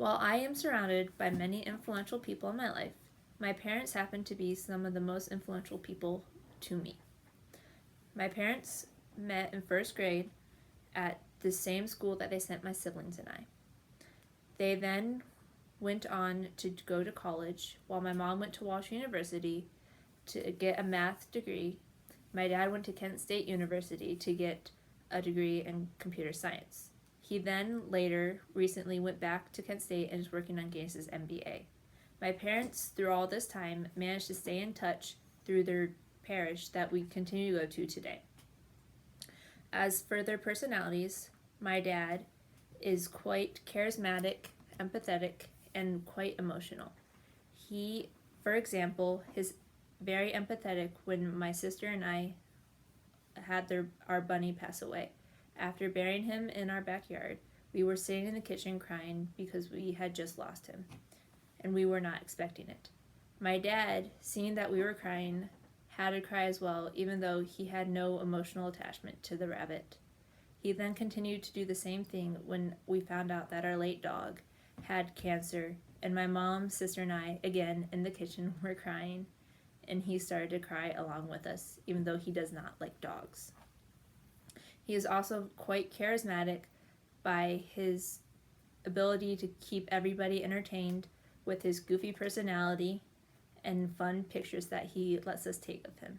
While I am surrounded by many influential people in my life, my parents happen to be some of the most influential people to me. My parents met in first grade at the same school that they sent my siblings and I. They then went on to go to college, while my mom went to Walsh University to get a math degree. My dad went to Kent State University to get a degree in computer science. He then recently went back to Kent State and is working on getting his MBA. My parents, through all this time, managed to stay in touch through their parish that we continue to go to today. As for their personalities, my dad is quite charismatic, empathetic, and quite emotional. He, for example, is very empathetic when my sister and I had our bunny pass away. After burying him in our backyard, we were sitting in the kitchen crying because we had just lost him, and we were not expecting it. My dad, seeing that we were crying, had to cry as well, even though he had no emotional attachment to the rabbit. He then continued to do the same thing when we found out that our late dog had cancer, and my mom, sister, and I, again in the kitchen, were crying, and he started to cry along with us, even though he does not like dogs. He is also quite charismatic by his ability to keep everybody entertained with his goofy personality and fun pictures that he lets us take of him.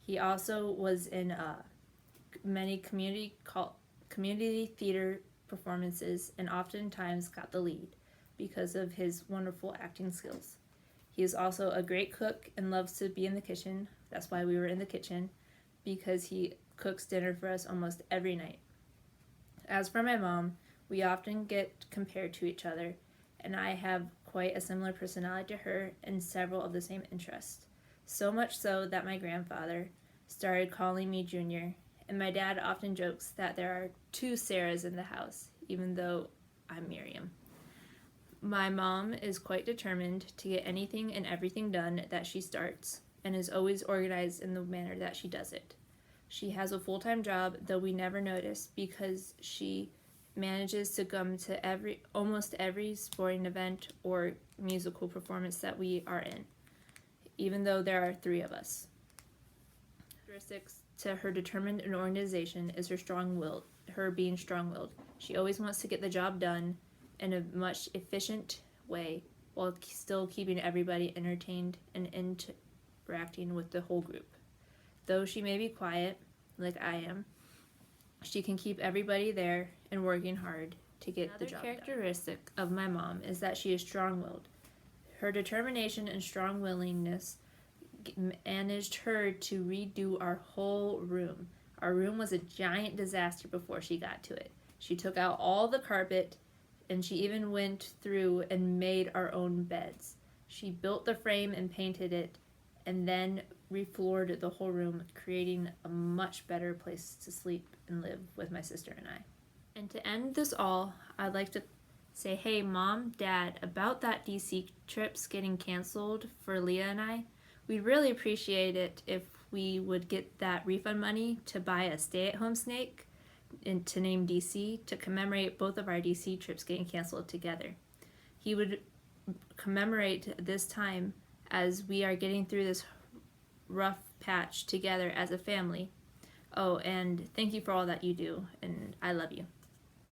He also was in many community theater performances and oftentimes got the lead because of his wonderful acting skills. He is also a great cook and loves to be in the kitchen. That's why we were in the kitchen, because he cooks dinner for us almost every night. As for my mom, we often get compared to each other, and I have quite a similar personality to her and several of the same interests. So much so that my grandfather started calling me Junior, and my dad often jokes that there are two Sarahs in the house, even though I'm Miriam. My mom is quite determined to get anything and everything done that she starts, and is always organized in the manner that she does it. She has a full-time job, though we never notice, because she manages to come to almost every sporting event or musical performance that we are in, even though there are 3 of us. Characteristics to her determined and organization is her being strong-willed. She always wants to get the job done in a much efficient way while still keeping everybody entertained and interacting with the whole group. Though she may be quiet, like I am, she can keep everybody there and working hard to get the job done. Another characteristic of my mom is that she is strong-willed. Her determination and strong willingness managed her to redo our whole room. Our room was a giant disaster before she got to it. She took out all the carpet, and she even went through and made our own beds. She built the frame and painted it, and then refloored the whole room, creating a much better place to sleep and live with my sister and I. And to end this all, I'd like to say, hey, Mom, Dad, about that DC trips getting canceled for Leah and I, we'd really appreciate it if we would get that refund money to buy a stay-at-home snake and to name DC to commemorate both of our DC trips getting canceled together. He would commemorate this time as we are getting through this rough patch together as a family. Oh, and thank you for all that you do, and I love you.